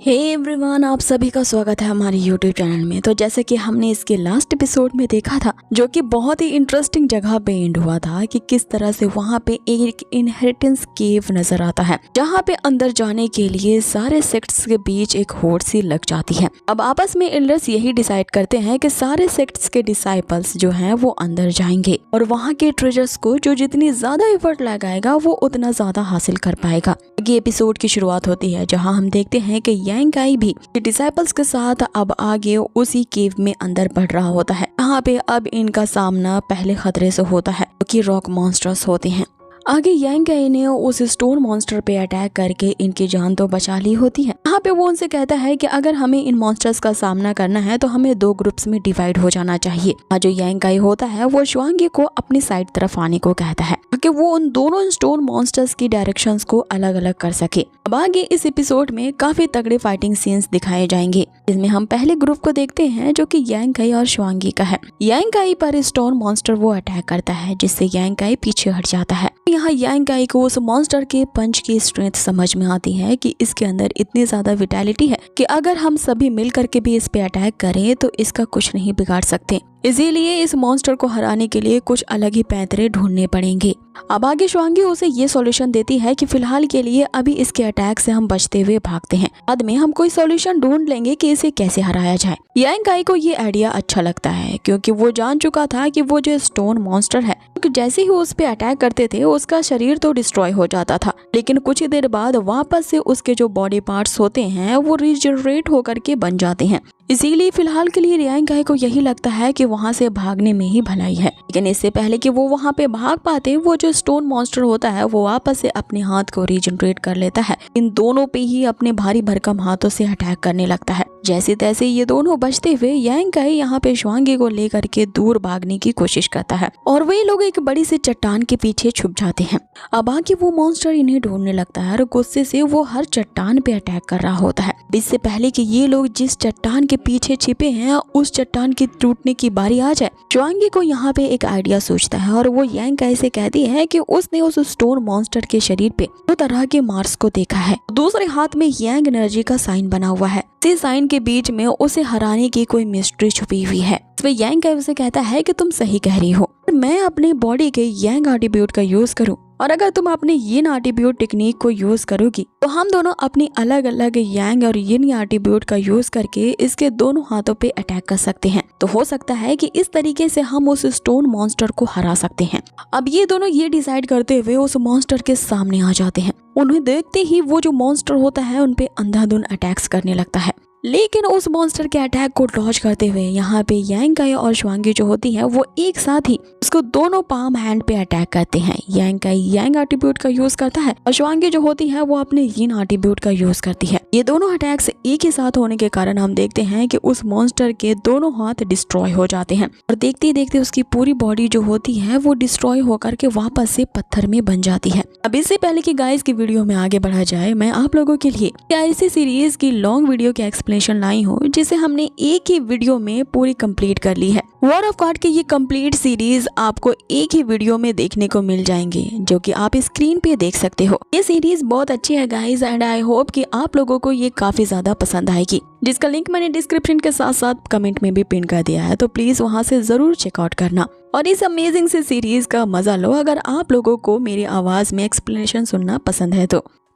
Hey everyone, आप सभी का स्वागत है हमारे YouTube चैनल में। तो जैसे कि हमने इसके लास्ट एपिसोड में देखा था, जो कि बहुत ही इंटरेस्टिंग जगह पे एंड हुआ था कि किस तरह से वहाँ पे एक इनहेरिटेंस केव नजर आता है, जहाँ पे अंदर जाने के लिए सारे सेक्ट्स के बीच एक होड़ सी लग जाती है। अब आपस में एल्डर्स यही डिसाइड करते हैं कि सारे सेक्ट्स के डिसाइपल्स जो हैं वो अंदर जाएंगे और वहाँ के ट्रेजर्स को जो जितनी ज्यादा एफर्ट लगाएगा वो उतना ज्यादा हासिल कर पाएगा। ये एपिसोड की शुरुआत होती है जहाँ हम देखते हैं कि यांग काई भी डिसाइपल्स के साथ अब आगे उसी केव में अंदर बढ़ रहा होता है। यहाँ पे अब इनका सामना पहले खतरे से होता है, जो कि रॉक मॉन्स्टर्स होते हैं। आगे यांग काई ने उस स्टोन मॉन्स्टर पे अटैक करके इनकी जान तो बचा ली होती है। यहाँ पे वो उनसे कहता है कि अगर हमें इन मॉन्स्टर्स का सामना करना है तो हमें 2 ग्रुप्स में डिवाइड हो जाना चाहिए। जो यांग काई होता है वो शुआंगी को अपनी साइड तरफ आने को कहता है कि वो उन दोनों स्टोन मॉन्स्टर्स की डायरेक्शंस को अलग अलग कर सके। अब आगे इस एपिसोड में काफी तगड़े फाइटिंग सीन्स दिखाए जाएंगे, जिसमें हम पहले ग्रुप को देखते हैं जो कि यांग काई और शुआंगी का है। यांग काई पर स्टोन मॉन्स्टर वो अटैक करता है, जिससे यांग काई पीछे हट जाता है। यहाँ यांग काई को उस मॉन्स्टर के पंच की स्ट्रेंथ समझ में आती है कि इसके अंदर इतनी ज्यादा विटैलिटी है कि अगर हम सभी मिल करके भी इस पे अटैक करें तो इसका कुछ नहीं बिगाड़ सकते। इसीलिए इस मॉन्स्टर को हराने के लिए कुछ अलग ही पैंतरे ढूंढने पड़ेंगे। अब आगे शुआंगी उसे ये सॉल्यूशन देती है कि फिलहाल के लिए अभी इसके अटैक से हम बचते हुए भागते हैं, बाद में हम कोई सॉल्यूशन ढूंढ लेंगे कि इसे कैसे हराया जाए। यांग काई को ये आइडिया अच्छा लगता है, क्योंकि वो जान चुका था कि वो जो स्टोन मॉन्स्टर है, क्योंकि जैसे ही उस पे अटैक करते थे उसका शरीर तो डिस्ट्रॉय हो जाता था, लेकिन कुछ ही देर बाद वापस से उसके जो बॉडी पार्ट्स होते हैं वो रिजनरेट होकर के बन जाते हैं। इसीलिए फिलहाल के लिए यांग काई को यही लगता है कि वहाँ से भागने में ही भलाई है। लेकिन इससे पहले कि वो वहाँ पे भाग पाते, वो जो स्टोन मॉन्स्टर होता है वो वापस से अपने हाथ को रिजनरेट कर लेता है। इन दोनों पे ही अपने भारी भरकम हाथों से अटैक करने लगता है। जैसे तैसे ये दोनों बचते हुए यांग काई यहाँ पे शुआंगी को लेकर के दूर भागने की कोशिश करता है और वे लोग एक बड़ी सी चट्टान के पीछे छुप जाते हैं। अब आगे वो मॉन्स्टर इन्हें ढूंढने लगता है और गुस्से से वो हर चट्टान पे अटैक कर रहा होता है। इससे पहले कि ये लोग जिस चट्टान के पीछे छिपे हैं उस चट्टान की टूटने की बारी आ जाए, शुआंगी को यहाँ पे एक आइडिया सोचता है और वो यांग काई से कहती है कि उसने उस स्टोन मॉन्स्टर के शरीर पे 2 तरह के मार्क्स को देखा है। दूसरे हाथ में यांग एनर्जी का साइन बना हुआ है। इस साइन के बीच में उसे हराने की कोई मिस्ट्री छुपी हुई है। इसमें यांग काई उसे कहता है कि तुम सही कह रही हो, मैं अपने बॉडी के यांग एट्रीब्यूट का यूज करूं और अगर तुम अपने यिन एट्रीब्यूट टेक्निक को यूज करोगी तो हम दोनों अपनी अलग अलग यांग और यिन एट्रीब्यूट का यूज करके इसके दोनों हाथों पे अटैक कर सकते हैं। तो हो सकता है कि इस तरीके से हम उस स्टोन मॉन्स्टर को हरा सकते हैं। अब ये दोनों ये डिसाइड करते हुए उस मॉन्स्टर के सामने आ जाते हैं। उन्हें देखते ही वो जो मॉन्स्टर होता है उनपे अंधाधुंध अटैक्स करने लगता है, लेकिन उस मॉन्स्टर के अटैक को डॉज करते हुए यहाँ पे यांग काई और शुआंगी जो होती है वो एक साथ ही उसको दोनों पाम हैंड पे अटैक करते हैं। यांग काई यांग एट्रीब्यूट का यूज करता है और शुआंगी जो होती है वो अपने यिन एट्रीब्यूट का यूज करती है। ये दोनों अटैक्स एक ही साथ होने के कारण हम देखते हैं कि उस मॉन्स्टर के दोनों हाथ डिस्ट्रॉय हो जाते हैं और देखते ही देखते उसकी पूरी बॉडी जो होती है वो डिस्ट्रॉय होकर के वापस से पत्थर में बन जाती है। अब इससे पहले कि गाइस की वीडियो में आगे बढ़ा जाए, मैं आप लोगों के लिए ऐसी सीरीज की लॉन्ग वीडियो के एक्सप्लेनेशन लाई हूँ जिसे हमने एक ही वीडियो में पूरी कंप्लीट कर ली है। वॉर ऑफ गॉड की ये कंप्लीट सीरीज आपको एक ही वीडियो में देखने को मिल जाएंगे, जो कि आप स्क्रीन पे देख सकते हो। ये सीरीज बहुत अच्छी है गाइस एंड आई होप कि आप लोगों को ये काफी ज्यादा पसंद आएगी, जिसका लिंक मैंने डिस्क्रिप्शन के साथ साथ कमेंट में भी पिन कर दिया है, तो प्लीज वहां से जरूर चेकआउट करना और इस अमेजिंग से सीरीज का मजा लो अगर आप लोगों को मेरी आवाज में एक्सप्लेनेशन सुनना पसंद है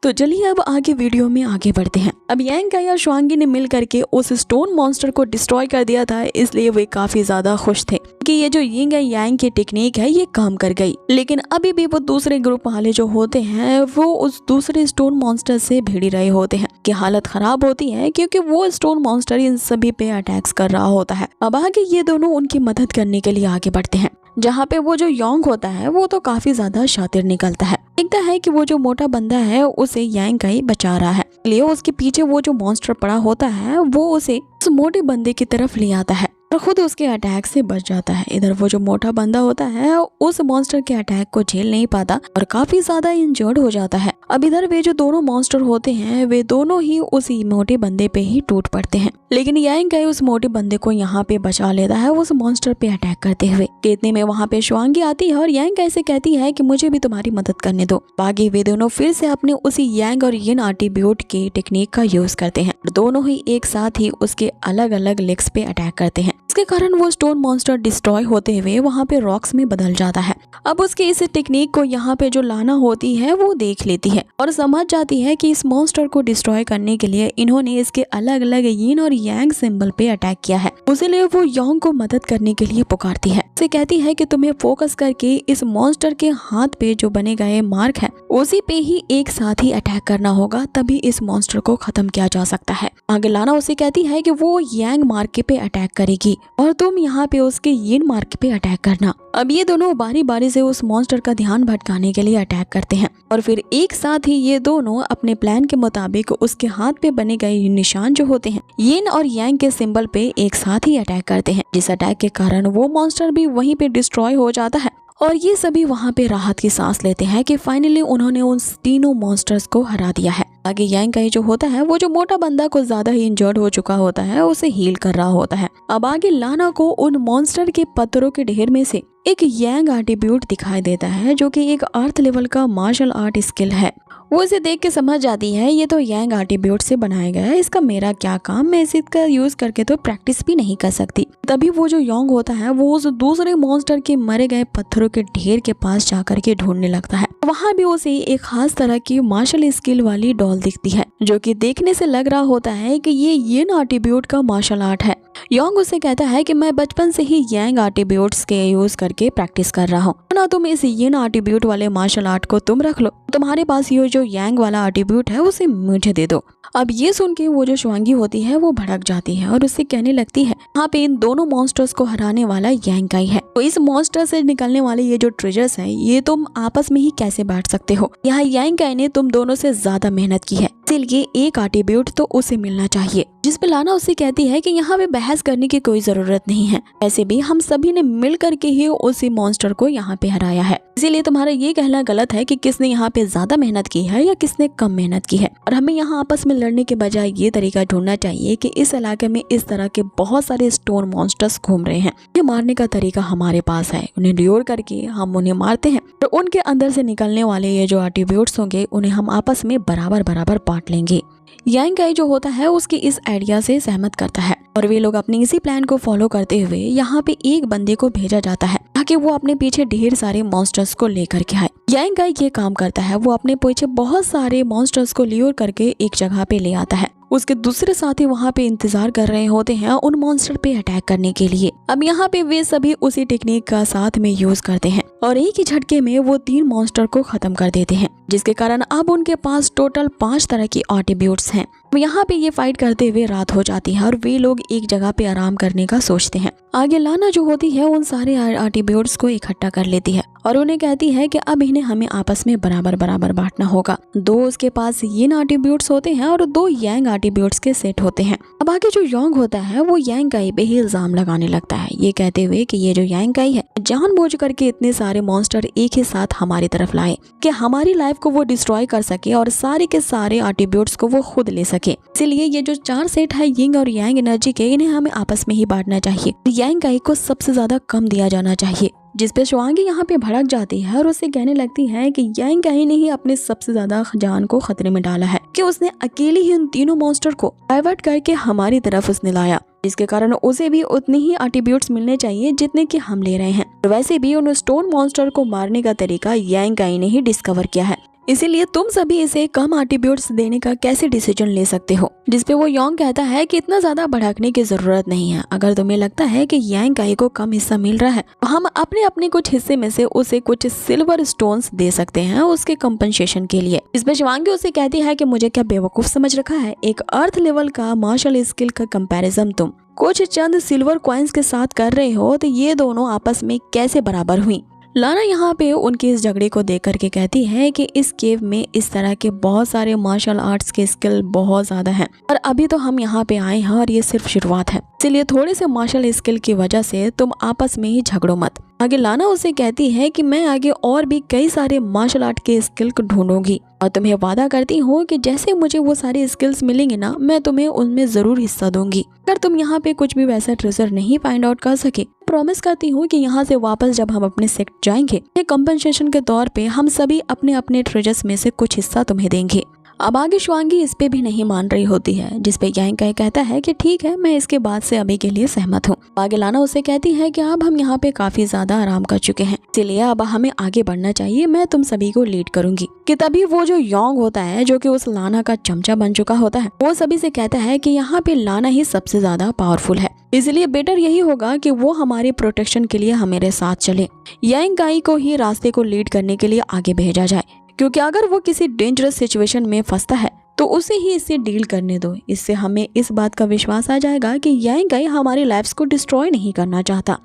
तो चलिए अब आगे वीडियो में आगे बढ़ते हैं। अब यांग काई और शुआंगी ने मिल करके उस स्टोन मॉन्स्टर को डिस्ट्रॉय कर दिया था, इसलिए वे काफी ज्यादा खुश थे कि ये जो यिंग एंड यांग की टेक्निक है ये काम कर गई। लेकिन अभी भी वो दूसरे ग्रुप वाले जो होते हैं वो उस दूसरे स्टोन मॉन्स्टर से भिड़ ही रहे होते हैं कि हालत खराब होती है, क्योंकि वो स्टोन मॉन्स्टर इन सभी पे अटैक्स कर रहा होता है। अब आगे ये दोनों उनकी मदद करने के लिए आगे बढ़ते हैं, जहाँ पे वो जो योंग होता है वो तो काफी ज्यादा शातिर निकलता है। दिखता है कि वो जो मोटा बंदा है उसे यांग काई बचा रहा है, इसलिए उसके पीछे वो जो मॉन्स्टर पड़ा होता है वो उसे उस मोटे बंदे की तरफ ले आता है और खुद उसके अटैक से बच जाता है। इधर वो जो मोटा बंदा होता है उस मॉन्स्टर के अटैक को झेल नहीं पाता और काफी ज्यादा इंजर्ड हो जाता है। अब इधर वे जो दोनों मॉन्स्टर होते हैं वे दोनों ही उस मोटे बंदे पे ही टूट पड़ते हैं, लेकिन यांग काई उस मोटे बंदे को यहाँ पे बचा लेता है उस मॉन्स्टर पे अटैक करते हुए। इतने में वहाँ पे शुआंगी आती है और यांग काई से कहती है कि मुझे भी तुम्हारी मदद करने दो। बाकी वे दोनों फिर से अपने उसी यांग और यिन एट्रीब्यूट के टेक्निक का यूज करते हैं। दोनों ही एक साथ ही उसके अलग अलग लेग्स पे अटैक करते हैं। इसके कारण वो स्टोन मॉन्स्टर डिस्ट्रॉय होते हुए वहाँ पे रॉक्स में बदल जाता है। अब उसके इस टेक्निक को यहाँ पे जो लाना होती है वो देख लेती है और समझ जाती है कि इस मॉन्स्टर को डिस्ट्रॉय करने के लिए इन्होंने इसके अलग अलग यिन और यांग सिंबल पे अटैक किया है। उसीलिए वो योंग को मदद करने के लिए पुकारती है। उसे कहती है कि तुम्हें फोकस करके इस मॉन्स्टर के हाथ पे जो बने गए मार्क है उसी पे ही एक साथ ही अटैक करना होगा, तभी इस मॉन्स्टर को खत्म किया जा सकता है। आगे लाना उसे कहती है कि वो यांग मार्क पे अटैक करेगी और तुम यहाँ पे उसके यिन मार्क पे अटैक करना। अब ये दोनों बारी बारी से उस मॉन्स्टर का ध्यान भटकाने के लिए अटैक करते हैं और फिर एक साथ ही ये दोनों अपने प्लान के मुताबिक उसके हाथ पे बने गए निशान जो होते हैं यिन और यांग के सिंबल पे एक साथ ही अटैक करते हैं, जिस अटैक के कारण वो मॉन्स्टर भी वहीं पे डिस्ट्रॉय हो जाता है और ये सभी वहाँ पे राहत की सांस लेते हैं कि फाइनली उन्होंने उन तीनों मॉन्स्टर्स को हरा दिया है। आगे यांग काई जो होता है वो जो मोटा बंदा को ज्यादा ही इंजर्ड हो चुका होता है उसे हील कर रहा होता है। अब आगे लाना को उन मॉन्स्टर के पत्थरों के ढेर में से एक यांग एट्रीब्यूट दिखाई देता है जो कि एक अर्थ लेवल का मार्शल आर्ट स्किल है। वो इसे देख के समझ जाती है ये तो यांग एट्रीब्यूट से बनाया गया है, इसका मेरा क्या काम, मैं इसका यूज करके तो प्रैक्टिस भी नहीं कर सकती। तभी वो जो योंग होता है वो उस दूसरे मॉन्स्टर के मरे गए पत्थरों के ढेर के पास जाकर के ढूंढने लगता है। वहाँ भी उसे एक खास तरह की मार्शल स्किल वाली डॉल दिखती है जो कि देखने से लग रहा होता है कि ये यिन एट्रीब्यूट का मार्शल आर्ट है। योंग उसे कहता है कि मैं बचपन से ही यांग एट्रीब्यूट्स के यूज करके प्रैक्टिस कर रहा हूँ, ना तुम इस यिन एट्रीब्यूट वाले मार्शल आर्ट को तुम रख लो, तुम्हारे पास ये जो यांग वाला एट्रीब्यूट है उसे मुझे दे दो। अब ये सुन के वो जो शुआंगी होती है वो भड़क जाती है और उससे कहने लगती है यहाँ पे इन दोनों मॉन्स्टर्स को हराने वाला यांग काई है, तो इस मॉन्स्टर से निकलने वाले ये जो ट्रेजर्स है ये तुम आपस में ही कैसे बांट सकते हो। यहाँ यांग काई ने तुम दोनों से ज्यादा मेहनत की है, इसलिए एक एट्रीब्यूट तो उसे मिलना चाहिए। जिस पे लाना उसे कहती है कि यहाँ पे बहस करने की कोई जरूरत नहीं है, ऐसे भी हम सभी ने मिल करके ही उसी मॉन्स्टर को यहाँ पे हराया है, इसीलिए तुम्हारा ये कहना गलत है कि किसने यहाँ पे ज्यादा मेहनत की है या किसने कम मेहनत की है। और हमें यहाँ आपस में लड़ने के बजाय ये तरीका ढूंढना चाहिए कि इस इलाके में इस तरह के बहुत सारे स्टोन मॉन्स्टर्स घूम रहे हैं, ये मारने का तरीका हमारे पास है, उन्हें ल्योर करके हम उन्हें मारते हैं और उनके अंदर से निकलने वाले ये जो एट्रीब्यूट्स होंगे उन्हें हम आपस में बराबर बराबर बांट लेंगे। यांग काई जो होता है उसके इस आइडिया से सहमत करता है और वे लोग अपने इसी प्लान को फॉलो करते हुए यहाँ पे एक बंदे को भेजा जाता है ताकि वो अपने पीछे ढेर सारे मॉन्स्टर्स को लेकर के आए। यांग काई ये काम करता है, वो अपने पीछे बहुत सारे मॉन्स्टर्स को ल्योर करके एक जगह पे ले आता है। उसके दूसरे साथी वहाँ पे इंतजार कर रहे होते हैं उन मॉन्स्टर पे अटैक करने के लिए। अब यहाँ पे वे सभी उसी टेक्निक का साथ में यूज करते हैं और एक ही झटके में वो 3 मॉन्स्टर को खत्म कर देते हैं, जिसके कारण अब उनके पास टोटल 5 तरह की एट्रीब्यूट्स हैं। यहाँ पे ये फाइट करते हुए रात हो जाती है और वे लोग एक जगह पे आराम करने का सोचते हैं। आगे लाना जो होती है उन सारे एट्रीब्यूट्स को इकट्ठा कर लेती है और उन्हें कहती है कि अब इन्हें हमें आपस में बराबर बराबर बांटना होगा। 2 उसके पास यिन एट्रीब्यूट्स होते हैं और 2 यांग एट्रीब्यूट्स के सेट होते हैं। अब आगे जो योंग होता है वो यांग काई पे ही इल्जाम लगाने लगता है, ये कहते हुए कि ये जो यांग काई है जानबूझ करके इतने सारे मॉन्स्टर एक ही साथ हमारी तरफ लाए कि हमारी लाइफ को वो डिस्ट्रॉय कर सके और सारे के सारे एट्रीब्यूट्स को वो खुद ले सके। इसलिए ये जो 4 सेट है यिंग और यांग एनर्जी के, इन्हें हमें आपस में ही बांटना चाहिए। यांग काई को सबसे ज्यादा कम दिया जाना चाहिए, जिस पे शुआंगी यहाँ पे भड़क जाती है और उससे कहने लगती है कि यांग काई ने ही अपने सबसे ज्यादा जान को खतरे में डाला है कि उसने अकेले ही उन तीनों मॉन्स्टर को डाइवर्ट करके हमारी तरफ उसने लाया, जिसके कारण उसे भी उतने ही एट्रीब्यूट्स मिलने चाहिए जितने कि हम ले रहे हैं। और वैसे भी उन स्टोन मॉन्स्टर को मारने का तरीका यांग काई ने ही डिस्कवर किया है, इसीलिए तुम सभी इसे कम एट्रीब्यूट्स देने का कैसे डिसीजन ले सकते हो। जिसपे वो योंग कहता है कि इतना ज्यादा भड़कने की जरूरत नहीं है, अगर तुम्हें लगता है कि यांग काई को कम हिस्सा मिल रहा है तो हम अपने अपने कुछ हिस्से में से उसे कुछ सिल्वर स्टोन्स दे सकते हैं उसके कंपनसेशन के लिए। इसमें शिवांगी उसे कहती है कि मुझे क्या बेवकूफ समझ रखा है, एक अर्थ लेवल का मार्शल स्किल का कंपैरिजन तुम कुछ चंद सिल्वर कॉइन्स के साथ कर रहे हो, तो ये दोनों आपस में कैसे बराबर हुई। लाना यहाँ पे उनके इस झगड़े को देख करके कहती है कि इस केव में इस तरह के बहुत सारे मार्शल आर्ट्स के स्किल बहुत ज्यादा हैं और अभी तो हम यहाँ पे आए हैं और ये सिर्फ शुरुआत है, इसलिए थोड़े से मार्शल स्किल की वजह से तुम आपस में ही झगड़ो मत। आगे लाना उसे कहती है कि मैं आगे और भी कई सारे मार्शल आर्ट के स्किल को ढूंढूंगी और तुम्हें वादा करती हूँ कि जैसे मुझे वो सारे स्किल्स मिलेंगे ना, मैं तुम्हें उनमें जरूर हिस्सा दूंगी। अगर तुम यहाँ पे कुछ भी वैसा ट्रेजर नहीं फाइंड आउट कर सके, प्रॉमिस करती हूँ कि यहाँ से वापस जब हम अपने सेक्ट जाएंगे, कंपनसेशन के तौर पे हम सभी अपने अपने ट्रेजर्स में से कुछ हिस्सा तुम्हें देंगे। अब आगे शुआंगी इस पे भी नहीं मान रही होती है, जिसपे यांग काई कहता है कि ठीक है, मैं इसके बाद से अभी के लिए सहमत हूँ। आगे लाना उसे कहती है कि अब हम यहाँ पे काफी ज्यादा आराम कर चुके हैं, इसलिए अब हमें आगे बढ़ना चाहिए, मैं तुम सभी को लीड करूंगी। कि तभी वो जो योंग होता है, जो कि उस लाना का चमचा बन चुका होता है, वो सभी से कहता है कि यहाँ पे लाना ही सबसे ज्यादा पावरफुल है, इसलिए बेटर यही होगा कि वो हमारे प्रोटेक्शन के लिए हमारे साथ चले। यांग काई को ही रास्ते को लीड करने के लिए आगे भेजा जाए, क्योंकि अगर वो किसी डेंजरस सिचुएशन में फंसता है तो उसे ही इससे डील करने दो। इससे हमें इस बात का विश्वास आ जाएगा कि यांग काई हमारी लाइफ्स को डिस्ट्रॉय नहीं करना चाहता।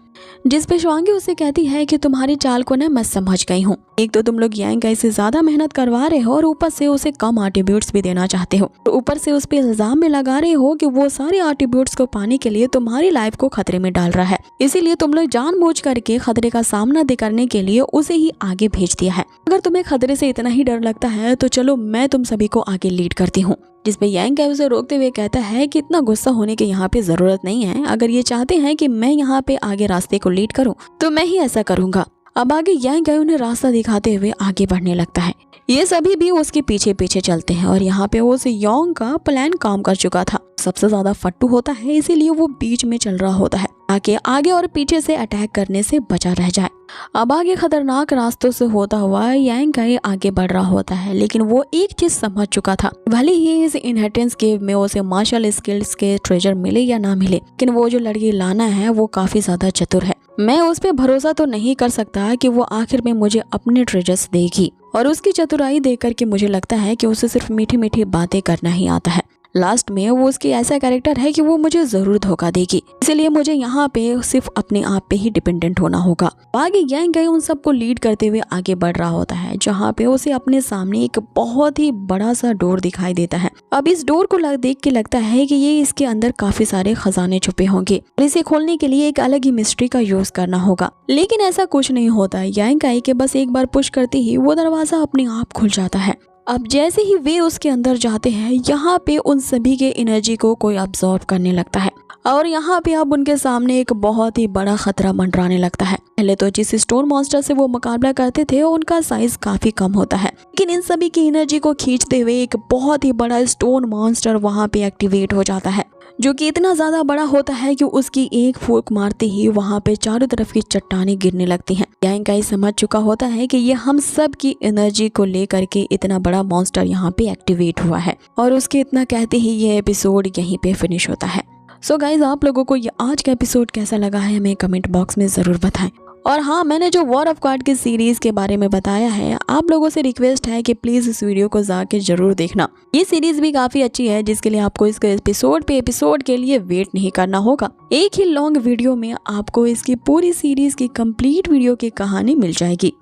जिस पे शुआंगी उसे कहती है कि तुम्हारी चाल को ना मैं समझ गई हूँ, एक तो तुम लोग यांग काई से ज्यादा मेहनत करवा रहे हो और ऊपर से उसे कम एट्रीब्यूट्स भी देना चाहते हो, तो ऊपर से उस पे इल्जाम भी लगा रहे हो कि वो सारे एट्रीब्यूट्स को पाने के लिए तुम्हारी लाइफ को खतरे में डाल रहा है, इसीलिए तुम लोग जानबूझ करके खतरे का सामना करने के लिए उसे ही आगे भेज दिया है। अगर तुम्हें खतरे से इतना ही डर लगता है तो चलो मैं तुम सभी को आगे लीड करती हूँ। जिसपे यांग काई उसे रोकते हुए कहता है कि इतना गुस्सा होने की यहाँ पे जरूरत नहीं है, अगर ये चाहते हैं कि मैं यहाँ पे आगे रास्ते को लीड करूँ तो मैं ही ऐसा करूँगा। अब आगे यांग काई उन्हें रास्ता दिखाते हुए आगे बढ़ने लगता है। ये सभी भी उसके पीछे पीछे चलते हैं और यहाँ पे उस योंग का प्लान काम कर चुका था। सबसे ज्यादा फट्टू होता है, इसीलिए वो बीच में चल रहा होता है ताकि आगे और पीछे से अटैक करने से बचा रह जाए। अब आगे खतरनाक रास्तों से होता हुआ यांग काई आगे बढ़ रहा होता है, लेकिन वो एक चीज समझ चुका था, भले ही इस इनहेरिटेंस केव में उसे मार्शल स्किल्स के ट्रेजर मिले या ना मिले, लेकिन वो जो लड़की लाना है वो काफी ज्यादा चतुर है। मैं उस पर भरोसा तो नहीं कर सकता कि वो आखिर में मुझे अपने ट्रेजर्स देगी, और उसकी चतुराई देख करके मुझे लगता है कि उसे सिर्फ मीठी मीठी बातें करना ही आता है। लास्ट में वो उसकी ऐसा कैरेक्टर है कि वो मुझे जरूर धोखा देगी, इसलिए मुझे यहाँ पे सिर्फ अपने आप पे ही डिपेंडेंट होना होगा। आगे यांग काई उन सबको लीड करते हुए आगे बढ़ रहा होता है, जहाँ पे उसे अपने सामने एक बहुत ही बड़ा सा डोर दिखाई देता है। अब इस डोर को देख के लगता है कि ये इसके अंदर काफी सारे खजाने छुपे होंगे और इसे खोलने के लिए एक अलग ही मिस्ट्री का यूज करना होगा, लेकिन ऐसा कुछ नहीं होता। यांग काई के बस एक बार पुश करते ही वो दरवाजा अपने आप खुल जाता है। अब जैसे ही वे उसके अंदर जाते हैं, यहाँ पे उन सभी के एनर्जी को कोई अब्सॉर्ब करने लगता है और यहाँ पे अब उनके सामने एक बहुत ही बड़ा खतरा मंडराने लगता है। पहले तो जिस स्टोन मॉन्स्टर से वो मुकाबला करते थे उनका साइज काफी कम होता है, लेकिन इन सभी की एनर्जी को खींचते हुए एक बहुत ही बड़ा स्टोन मॉन्स्टर वहाँ पे एक्टिवेट हो जाता है, जो कि इतना ज्यादा बड़ा होता है कि उसकी एक फूंक मारते ही वहाँ पे चारों तरफ की चट्टानें गिरने लगती हैं। यांग काई समझ चुका होता है कि ये हम सब की एनर्जी को लेकर के इतना बड़ा मॉन्स्टर यहाँ पे एक्टिवेट हुआ है, और उसके इतना कहते ही ये एपिसोड यहीं पे फिनिश होता है। सो गाइज, आप लोगों को ये आज का एपिसोड कैसा लगा है हमें कमेंट बॉक्स में जरूर बताएं। और हाँ, मैंने जो वॉर ऑफ कार्ड की सीरीज के बारे में बताया है, आप लोगों से रिक्वेस्ट है कि प्लीज इस वीडियो को जाके जरूर देखना। ये सीरीज भी काफी अच्छी है, जिसके लिए आपको इसके एपिसोड के लिए वेट नहीं करना होगा। एक ही लॉन्ग वीडियो में आपको इसकी पूरी सीरीज की कंप्लीट वीडियो की कहानी मिल जाएगी।